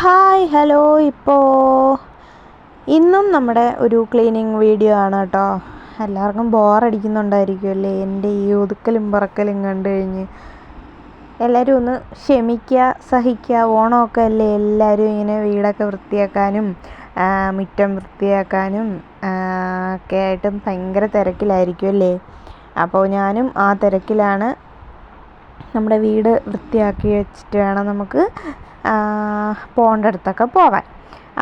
Hi hello. ഇന്നും നമ്മുടെ ഒരു ക്ലീനിങ് വീഡിയോ ആണ് കേട്ടോ. എല്ലാവർക്കും ബോറടിക്കുന്നുണ്ടായിരിക്കുമല്ലേ എൻ്റെ ഈ ഒതുക്കലും പറക്കലും കണ്ടു കഴിഞ്ഞ്. എല്ലാവരും ഒന്ന് ക്ഷമിക്കുക, സഹിക്കുക. ഓണമൊക്കെ അല്ലേ, എല്ലാവരും ഇങ്ങനെ വീടൊക്കെ വൃത്തിയാക്കാനും മുറ്റം വൃത്തിയാക്കാനും ഒക്കെ ആയിട്ടും ഭയങ്കര തിരക്കിലായിരിക്കും അല്ലേ. അപ്പോൾ ഞാനും ആ തിരക്കിലാണ്. നമ്മുടെ വീട് വൃത്തിയാക്കി വെച്ചിട്ട് വേണം നമുക്ക് പോകേണ്ട അടുത്തൊക്കെ പോവാൻ.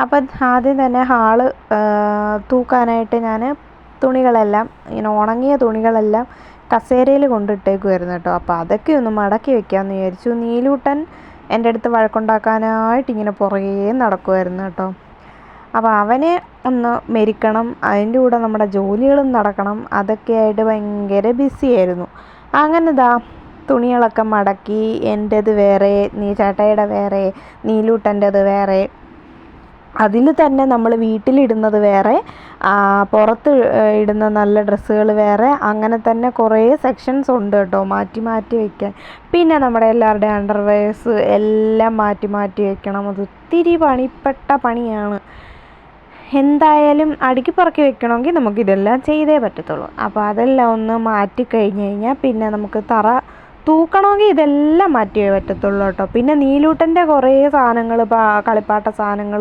അപ്പം ആദ്യം തന്നെ ഹാള് തൂക്കാനായിട്ട് ഞാൻ തുണികളെല്ലാം ഇങ്ങനെ ഉണങ്ങിയ തുണികളെല്ലാം കസേരയിൽ കൊണ്ടിട്ടേക്കുമായിരുന്നു കേട്ടോ. അപ്പോൾ അതൊക്കെ ഒന്ന് മടക്കി വെക്കാമെന്ന് വിചാരിച്ചു. നീലൂട്ടൻ എൻ്റെ അടുത്ത് വഴക്കുണ്ടാക്കാനായിട്ട് ഇങ്ങനെ പുറകേ നടക്കുമായിരുന്നു കേട്ടോ. അപ്പോൾ അവനെ ഒന്ന് മെരിക്കണം, അതിൻ്റെ കൂടെ നമ്മുടെ ജോലികളും നടക്കണം. അതൊക്കെ ആയിട്ട് ഭയങ്കര ബിസിയായിരുന്നു. അങ്ങനെ തുണികളൊക്കെ മടക്കി, എൻ്റേത് വേറെ, ചേട്ടായിയുടെ വേറെ, നീലൂട്ടൻ്റേത് വേറെ, അതിൽ തന്നെ നമ്മൾ വീട്ടിലിടുന്നത് വേറെ, പുറത്ത് ഇടുന്ന നല്ല ഡ്രസ്സുകൾ വേറെ, അങ്ങനെ തന്നെ കുറേ സെക്ഷൻസ് ഉണ്ട് കേട്ടോ, മാറ്റി മാറ്റി വയ്ക്കാൻ. പിന്നെ നമ്മുടെ എല്ലാവരുടെയും അണ്ടർവെയർസ് എല്ലാം മാറ്റി മാറ്റി വയ്ക്കണം. അത് ഒത്തിരി പണിപ്പെട്ട പണിയാണ്. എന്തായാലും അടുക്കി പറക്കി വെക്കണമെങ്കിൽ നമുക്കിതെല്ലാം ചെയ്തേ പറ്റത്തുള്ളൂ. അപ്പോൾ അതെല്ലാം ഒന്ന് മാറ്റി കഴിഞ്ഞ് കഴിഞ്ഞാൽ പിന്നെ നമുക്ക് തറ തൂക്കണമെങ്കിൽ ഇതെല്ലാം മാറ്റിയേ പറ്റത്തുള്ളൂ കേട്ടോ. പിന്നെ നീലൂട്ടൻ്റെ കുറേ സാധനങ്ങൾ, കളിപ്പാട്ട സാധനങ്ങൾ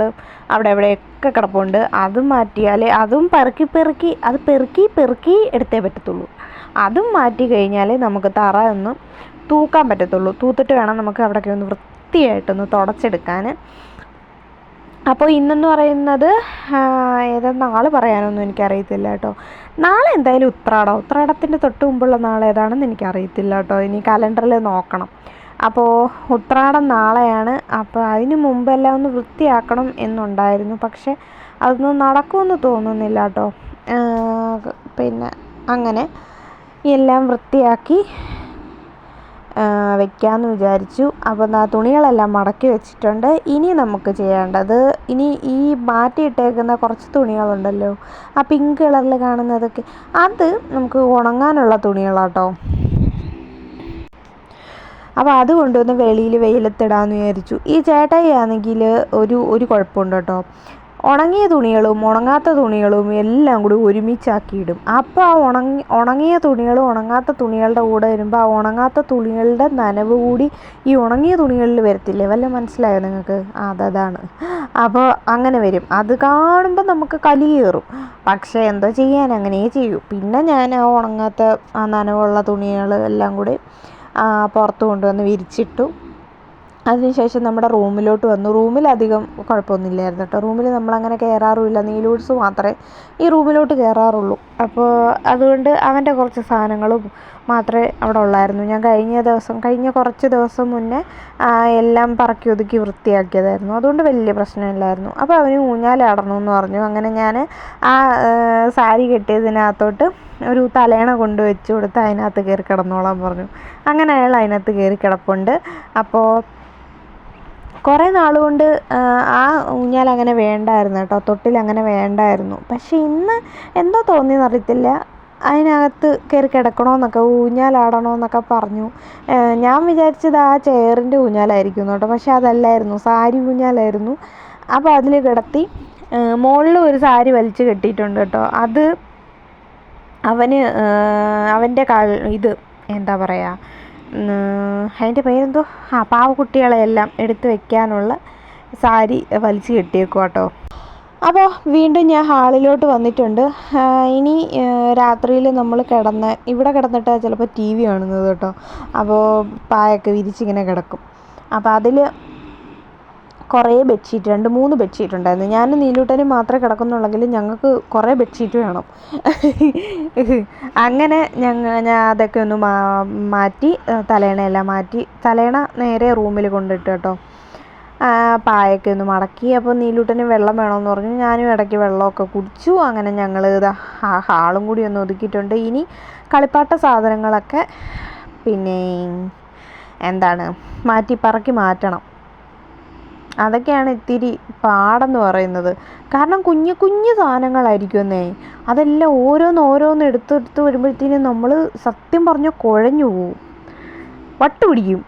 അവിടെ എവിടെയൊക്കെ കിടപ്പുണ്ട്. അതും മാറ്റിയാൽ അതും പെറുക്കി എടുത്തേ പറ്റത്തുള്ളൂ. അതും മാറ്റി കഴിഞ്ഞാൽ നമുക്ക് തറ ഒന്ന് തൂക്കാൻ പറ്റത്തുള്ളൂ. തൂത്തിട്ട് വേണം നമുക്ക് അവിടെയൊക്കെ ഒന്ന് വൃത്തിയായിട്ടൊന്ന് തുടച്ചെടുക്കാൻ. അപ്പോൾ ഇന്നെന്ന് പറയുന്നത് ഏതാ നാളെ പറയാനൊന്നും എനിക്കറിയത്തില്ല കേട്ടോ. നാളെ എന്തായാലും ഉത്രാടത്തിൻ്റെ തൊട്ട് മുമ്പുള്ള നാളെ ഏതാണെന്ന് എനിക്കറിയത്തില്ല കേട്ടോ. ഇനി കലണ്ടറിൽ നോക്കണം. അപ്പോൾ ഉത്രാടം നാളെയാണ്. അപ്പോൾ അതിന് മുമ്പെല്ലാം ഒന്ന് വൃത്തിയാക്കണം എന്നുണ്ടായിരുന്നു. പക്ഷെ അതൊന്നും നടക്കുമെന്ന് തോന്നുന്നില്ല കേട്ടോ. പിന്നെ അങ്ങനെ എല്ലാം വൃത്തിയാക്കി വെക്കാമെന്ന് വിചാരിച്ചു. അപ്പോൾ തുണികളെല്ലാം മടക്കി വെച്ചിട്ടുണ്ട്. ഇനി നമുക്ക് ചെയ്യേണ്ടത്, ഇനി ഈ മാറ്റിയിട്ടേക്കുന്ന കുറച്ച് തുണികളുണ്ടല്ലോ, ആ പിങ്ക് കളറിൽ കാണുന്നതൊക്കെ, അത് നമുക്ക് ഉണങ്ങാനുള്ള തുണികളാട്ടോ. അപ്പോൾ അത് കൊണ്ടുവന്ന് വെളിയിൽ വെയിലത്തിടാമെന്ന് വിചാരിച്ചു. ഈ ചേട്ടായി ആണെങ്കിൽ ഒരു കുഴപ്പമുണ്ട് കേട്ടോ. ഉണങ്ങിയ തുണികളും ഉണങ്ങാത്ത തുണികളും എല്ലാം കൂടി ഒരുമിച്ചാക്കിയിടും. അപ്പോൾ ആ ഉണങ്ങിയ തുണികളും ഉണങ്ങാത്ത തുണികളുടെ കൂടെ വരുമ്പോൾ ആ ഉണങ്ങാത്ത തുണികളുടെ നനവ് കൂടി ഈ ഉണങ്ങിയ തുണികളിൽ വരത്തില്ലേ, വല്ല മനസ്സിലായോ നിങ്ങൾക്ക്? അതാണ്. അപ്പോൾ അങ്ങനെ വരും. അത് കാണുമ്പോൾ നമുക്ക് കലി കയറും. പക്ഷേ എന്തോ ചെയ്യാൻ, അങ്ങനെ ചെയ്യൂ. പിന്നെ ഞാൻ ആ ഉണങ്ങാത്ത ആ നനവുള്ള തുണികൾ എല്ലാം കൂടി പുറത്ത് കൊണ്ടുവന്ന് വിരിച്ചിട്ടു. അതിനുശേഷം നമ്മുടെ റൂമിലോട്ട് വന്നു. റൂമിലധികം കുഴപ്പമൊന്നുമില്ലായിരുന്നു കേട്ടോ. റൂമിൽ നമ്മളങ്ങനെ കയറാറുമില്ല. നീലൂട്സ് മാത്രമേ ഈ റൂമിലോട്ട് കയറാറുള്ളൂ. അപ്പോൾ അതുകൊണ്ട് അവൻ്റെ കുറച്ച് സാധനങ്ങളും മാത്രമേ അവിടെ ഉള്ളായിരുന്നു. ഞാൻ കഴിഞ്ഞ കുറച്ച് ദിവസം മുന്നേ എല്ലാം പറക്കി ഒതുക്കി വൃത്തിയാക്കിയതായിരുന്നു. അതുകൊണ്ട് വലിയ പ്രശ്നമില്ലായിരുന്നു. അപ്പോൾ അവന് ഊഞ്ഞാലാടണമെന്ന് പറഞ്ഞു. അങ്ങനെ ഞാൻ ആ സാരി കെട്ടിയതിനകത്തോട്ട് ഒരു തലേണ കൊണ്ട് വെച്ച് കൊടുത്ത് അതിനകത്ത് കയറി കിടന്നോളാൻ പറഞ്ഞു. അങ്ങനെ അയാൾ അതിനകത്ത് കയറി കിടപ്പുണ്ട്. അപ്പോൾ കുറേ നാളുകൊണ്ട് ആ ഊഞ്ഞാൽ അങ്ങനെ വേണ്ടായിരുന്നു കേട്ടോ, തൊട്ടിൽ അങ്ങനെ വേണ്ടായിരുന്നു. പക്ഷേ ഇന്ന് എന്തോ തോന്നിയെന്നറിയത്തില്ല, അതിനകത്ത് കയറി കിടക്കണമെന്നൊക്കെ, ഊഞ്ഞാലാടണമെന്നൊക്കെ പറഞ്ഞു. ഞാൻ വിചാരിച്ചത് ആ ചെയറിൻ്റെ ഊഞ്ഞാലായിരിക്കും കേട്ടോ. പക്ഷേ അതല്ലായിരുന്നു, സാരി ഊഞ്ഞാലായിരുന്നു. അപ്പോൾ അതിൽ കിടത്തി. മുകളിൽ ഒരു സാരി വലിച്ച് കെട്ടിയിട്ടുണ്ട് കേട്ടോ. അത് അവൻ്റെ ഇത് എന്താ പറയുക, അതിൻ്റെ പേരെന്തോ, പാവക്കുട്ടികളെല്ലാം എടുത്ത് വെക്കാനുള്ള സാരി വലിച്ച് കെട്ടിയേക്കും കേട്ടോ. അപ്പോൾ വീണ്ടും ഞാൻ ഹാളിലോട്ട് വന്നിട്ടുണ്ട്. ഇനി രാത്രിയിൽ നമ്മൾ ഇവിടെ കിടന്നിട്ട് ചിലപ്പോൾ TV കാണുന്നത് കേട്ടോ. അപ്പോൾ പായൊക്കെ വിരിച്ചിങ്ങനെ കിടക്കും. അപ്പോൾ അതിൽ കുറേ ബെഡ്ഷീറ്റ്, 2-3 ബെഡ്ഷീറ്റ് ഉണ്ടായിരുന്നു. ഞാനും നീലൂട്ടനും മാത്രമേ കിടക്കുന്നുള്ളെങ്കിൽ ഞങ്ങൾക്ക് കുറേ ബെഡ്ഷീറ്റ് വേണം. അങ്ങനെ ഞാൻ അതൊക്കെ ഒന്ന് മാറ്റി, തലേണയെല്ലാം മാറ്റി, തലേണ നേരെ റൂമിൽ കൊണ്ടിട്ട് കേട്ടോ. പായൊക്കെ ഒന്ന് മടക്കി. അപ്പോൾ നീലൂട്ടന് വെള്ളം വേണമെന്ന് പറഞ്ഞു. ഞാനും ഇടയ്ക്ക് വെള്ളമൊക്കെ കുടിച്ചു. അങ്ങനെ ഞങ്ങൾ ഹാളും കൂടി ഒന്ന് ഒതുക്കിയിട്ടുണ്ട്. ഇനി കളിപ്പാട്ട സാധനങ്ങളൊക്കെ പിന്നെ പറക്കി മാറ്റണം. അതൊക്കെയാണ് ഇത്തിരി പാടെന്ന് പറയുന്നത്. കാരണം കുഞ്ഞു കുഞ്ഞു സാധനങ്ങളായിരിക്കുമെന്നേ. അതെല്ലാം ഓരോന്ന് എടുത്ത് വരുമ്പോഴത്തേനും നമ്മൾ സത്യം പറഞ്ഞാൽ കുഴഞ്ഞു പോവും, വട്ടുപിടിക്കും.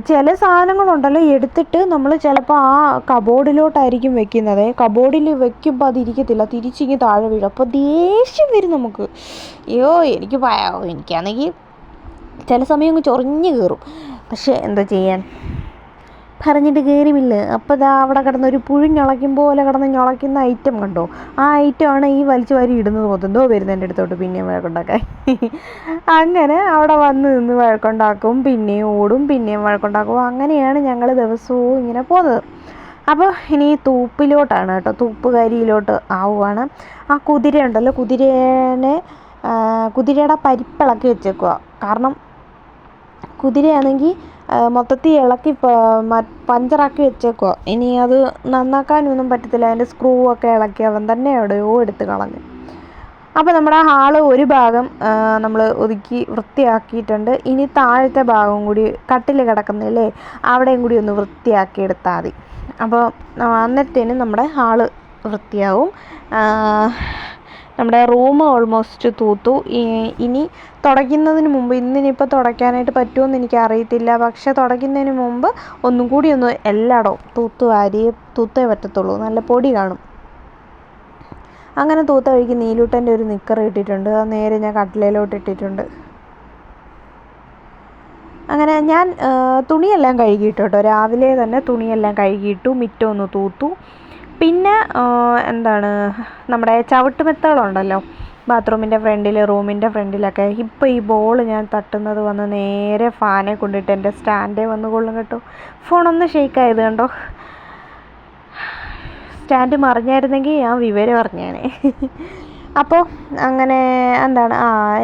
ചില സാധനങ്ങളുണ്ടല്ലോ എടുത്തിട്ട് നമ്മൾ ചിലപ്പോൾ ആ കബോർഡിലോട്ടായിരിക്കും വെക്കുന്നത്. കബോർഡിൽ വെക്കുമ്പോൾ അതിരിക്കത്തില്ല, തിരിച്ചിങ്ങി താഴെ വീഴും. അപ്പോൾ ദേഷ്യം വരും നമുക്ക്. അയ്യോ എനിക്കാണെങ്കിൽ ചില സമയം അങ്ങ് ചൊറിഞ്ഞ് കയറും. പക്ഷേ എന്താ ചെയ്യാൻ, പറഞ്ഞിട്ട് കയറിമില്ല. അപ്പോൾ ഇതാ അവിടെ കിടന്നൊരു പുഴുഞ്ഞളയ്ക്കും പോലെ കിടന്ന് ഞളയ്ക്കുന്ന ഐറ്റം കണ്ടോ, ആ ഐറ്റമാണ് ഈ വലിച്ചു വാരി ഇടുന്നത് പോലെന്തോ വരുന്നത് എൻ്റെ അടുത്തോട്ട് പിന്നെയും വഴക്കുണ്ടാക്കാൻ. അങ്ങനെ അവിടെ വന്ന് നിന്ന് വഴക്കുണ്ടാക്കും, പിന്നെയും ഓടും, പിന്നെയും വഴക്കുണ്ടാക്കും. അങ്ങനെയാണ് ഞങ്ങൾ ദിവസവും ഇങ്ങനെ പോകുന്നത്. അപ്പോൾ ഇനി തൂപ്പിലോട്ടാണ് കേട്ടോ, തൂപ്പുകരിയിലോട്ട് ആവുകയാണ്. ആ കുതിര ഉണ്ടല്ലോ, കുതിരയുടെ പരിപ്പിളക്കി വെച്ചേക്കുക. കാരണം കുതിരയാണെങ്കിൽ മൊത്തത്തിൽ ഇളക്കി പഞ്ചറാക്കി വെച്ചേക്കുക. ഇനി അത് നന്നാക്കാനൊന്നും പറ്റത്തില്ല. അതിൻ്റെ സ്ക്രൂ ഒക്കെ ഇളക്കി അവൻ തന്നെ എവിടെയോ എടുത്ത് കളഞ്ഞു. അപ്പോൾ നമ്മുടെ ഹാള് ഒരു ഭാഗം നമ്മൾ ഒതുക്കി വൃത്തിയാക്കിയിട്ടുണ്ട്. ഇനി താഴത്തെ ഭാഗം കൂടി കട്ടിൽ കിടക്കുന്നില്ലേ, അവിടെയും കൂടി ഒന്ന് വൃത്തിയാക്കി എടുത്താൽ മതി. അപ്പോൾ അന്നത്തേനും നമ്മുടെ ഹാള് വൃത്തിയാവും. നമ്മുടെ റൂം ഓൾമോസ്റ്റ് തൂത്തു. ഇനി തുടയ്ക്കുന്നതിന് മുമ്പ്, ഇന്നിനിപ്പോൾ തുടയ്ക്കാനായിട്ട് പറ്റുമെന്ന് എനിക്കറിയത്തില്ല, പക്ഷെ തുടയ്ക്കുന്നതിന് മുമ്പ് ഒന്നും കൂടി ഒന്ന് എല്ലായിടവും തൂത്തേ പറ്റത്തുള്ളൂ, നല്ല പൊടി കാണും. അങ്ങനെ തൂത്ത വഴിക്ക് നീലൂട്ടൻ്റെ ഒരു നിക്കർ ഇട്ടിട്ടുണ്ട്, അത് നേരെ ഞാൻ കട്ടിലയിലോട്ട് ഇട്ടിട്ടുണ്ട്. അങ്ങനെ ഞാൻ തുണിയെല്ലാം കഴുകിയിട്ടു കേട്ടോ, രാവിലെ തന്നെ തുണിയെല്ലാം കഴുകിയിട്ടു, മിറ്റം ഒന്ന് തൂത്തു. പിന്നെ നമ്മുടെ ചവിട്ടുമെത്തകളുണ്ടല്ലോ ബാത്റൂമിൻ്റെ ഫ്രണ്ടിൽ, റൂമിൻ്റെ ഫ്രണ്ടിലൊക്കെ. ഇപ്പോൾ ഈ ബോൾ ഞാൻ തട്ടുന്നത് വന്ന് നേരെ ഫാനെ കൊണ്ടിട്ട് എൻ്റെ സ്റ്റാൻഡേ വന്ന് കൊള്ളും കേട്ടോ. ഫോണൊന്ന് ഷെയ്ക്കായത് കണ്ടോ. സ്റ്റാൻഡ് മറിഞ്ഞായിരുന്നെങ്കിൽ ഞാൻ വിവരം അറിഞ്ഞേനെ. അപ്പോൾ അങ്ങനെ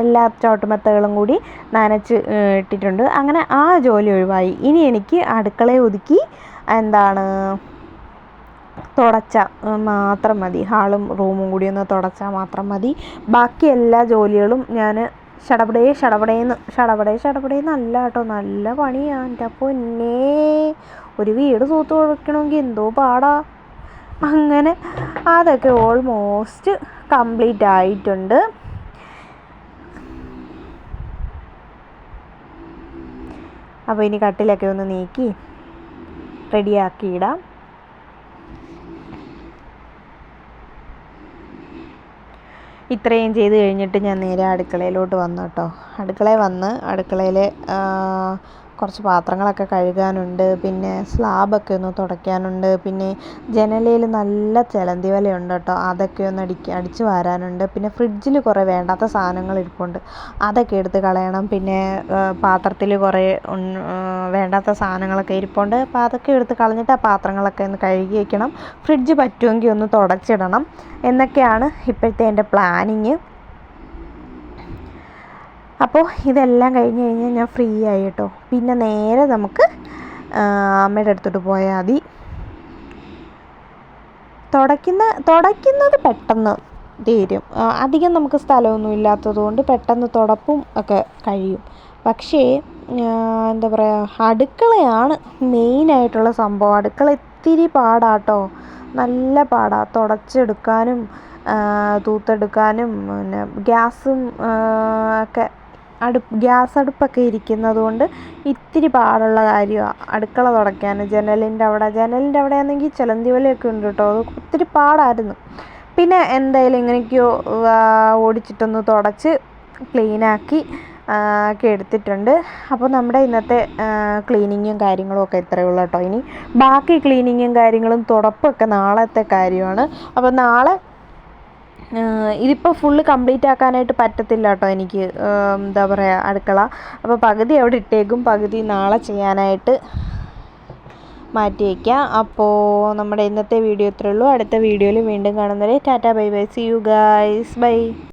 എല്ലാ ചവിട്ടുമെത്തകളും കൂടി നനച്ച് ഇട്ടിട്ടുണ്ട്. അങ്ങനെ ആ ജോലി ഒഴിവായി. ഇനി എനിക്ക് അടുക്കളയെ ഒതുക്കി തുടച്ചാൽ മാത്രം മതി. ഹാളും റൂമും കൂടി ഒന്ന് തുടച്ചാൽ മാത്രം മതി. ബാക്കി എല്ലാ ജോലികളും ഞാൻ ഷടപടേന്നല്ല കേട്ടോ, നല്ല പണിയാണ് എൻ്റെ. അപ്പോൾ ഒരു വീട് തൂത്ത് കൊടുക്കണമെങ്കിൽ എന്തോ പാടാ. അങ്ങനെ അതൊക്കെ ഓൾമോസ്റ്റ് കംപ്ലീറ്റ് ആയിട്ടുണ്ട്. അപ്പോൾ ഇനി കട്ടിലൊക്കെ ഒന്ന് നീക്കി റെഡിയാക്കിയിടാം. ഇത്രയും ചെയ്ത് കഴിഞ്ഞിട്ട് ഞാൻ നേരെ അടുക്കളയിലോട്ട് വന്നു കേട്ടോ. അടുക്കളയിൽ കുറച്ച് പാത്രങ്ങളൊക്കെ കഴുകാനുണ്ട്, പിന്നെ സ്ലാബൊക്കെ ഒന്ന് തുടയ്ക്കാനുണ്ട്, പിന്നെ ജനലയിൽ നല്ല ചിലന്തി വലയുണ്ട് കേട്ടോ, അതൊക്കെ ഒന്ന് അടിച്ച് വാരാനുണ്ട്. പിന്നെ ഫ്രിഡ്ജിൽ കുറേ വേണ്ടാത്ത സാധനങ്ങൾ ഇരിപ്പുണ്ട്, അതൊക്കെ എടുത്ത് കളയണം. പിന്നെ പാത്രത്തിൽ കുറേ വേണ്ടാത്ത സാധനങ്ങളൊക്കെ ഇരിപ്പുണ്ട്, അപ്പോൾ അതൊക്കെ എടുത്ത് കളഞ്ഞിട്ട് ആ പാത്രങ്ങളൊക്കെ ഒന്ന് കഴുകി വയ്ക്കണം. ഫ്രിഡ്ജ് പറ്റുമെങ്കിൽ ഒന്ന് തുടച്ചിടണം എന്നൊക്കെയാണ് ഇപ്പോഴത്തെ എൻ്റെ പ്ലാനിങ്. അപ്പോൾ ഇതെല്ലാം കഴിഞ്ഞ് കഴിഞ്ഞാൽ ഞാൻ ഫ്രീ ആയി കേട്ടോ. പിന്നെ നേരെ നമുക്ക് അമ്മയുടെ അടുത്തോട്ട് പോയാൽ മതി. തുടയ്ക്കുന്നത് പെട്ടെന്ന് തീരും. അധികം നമുക്ക് സ്ഥലമൊന്നും ഇല്ലാത്തത് കൊണ്ട് പെട്ടെന്ന് തുടപ്പും ഒക്കെ കഴിയും. പക്ഷേ അടുക്കളയാണ് മെയിനായിട്ടുള്ള സംഭവം. അടുക്കള ഇത്തിരി പാടാട്ടോ, നല്ല പാടാണ് തുടച്ചെടുക്കാനും തൂത്തെടുക്കാനും. പിന്നെ ഗ്യാസും ഒക്കെ ഗ്യാസ് അടുപ്പൊക്കെ ഇരിക്കുന്നത് കൊണ്ട് ഇത്തിരി പാടുള്ള കാര്യമാണ് അടുക്കള തുടയ്ക്കാൻ. ജനലിൻ്റെ അവിടെ ആണെങ്കിൽ ചിലന്തി വലയൊക്കെ ഉണ്ട് കേട്ടോ, അത് ഒത്തിരി പാടായിരുന്നു. പിന്നെ എന്തായാലും ഇങ്ങനെയൊക്കെയോ ഓടിച്ചിട്ടൊന്ന് തുടച്ച് ക്ലീനാക്കി ഒക്കെ എടുത്തിട്ടുണ്ട്. അപ്പോൾ നമ്മുടെ ഇന്നത്തെ ക്ലീനിങ്ങും കാര്യങ്ങളും ഒക്കെ ഇത്രയേ ഉള്ളൂ കേട്ടോ. ഇനി ബാക്കി ക്ലീനിങ്ങും കാര്യങ്ങളും തുടപ്പൊക്കെ നാളത്തെ കാര്യമാണ്. അപ്പോൾ നാളെ ഇതിപ്പോൾ ഫുള്ള് കംപ്ലീറ്റ് ആക്കാനായിട്ട് പറ്റത്തില്ല കേട്ടോ എനിക്ക്, അടുക്കള. അപ്പോൾ പകുതി അവിടെ ഇട്ടേക്കും, പകുതി നാളെ ചെയ്യാനായിട്ട് മാറ്റി വയ്ക്കാം. അപ്പോൾ നമ്മുടെ ഇന്നത്തെ വീഡിയോ ഇത്രയേ ഉള്ളൂ. അടുത്ത വീഡിയോയിൽ വീണ്ടും കാണുന്നവരെ tata bye bye, see you guys, by.